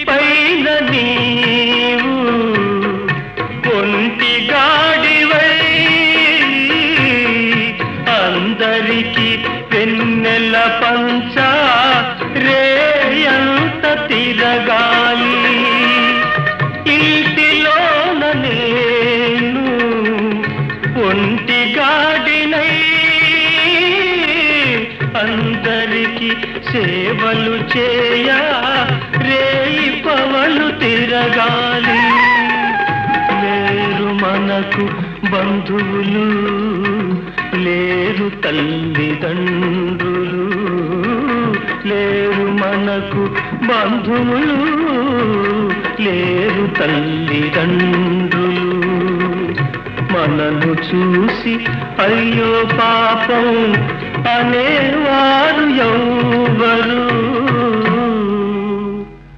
పైన నీవు ఒంటి గాడివై అందరికి వెన్నెల పంచ రేయంత తిరగాలి ఇంటిలోన నేను ఒంటి గాడినై అందరికి సేవలు చేయ రేయి పవలు తిరగాలి లేరు మనకు బంధువులు లేరు తల్లిదండ్రులు లేరు మనకు బంధువులు లేరు తల్లిదండ్రులు మనను చూసి అయ్యో పాపం అనేవారు ఎవరు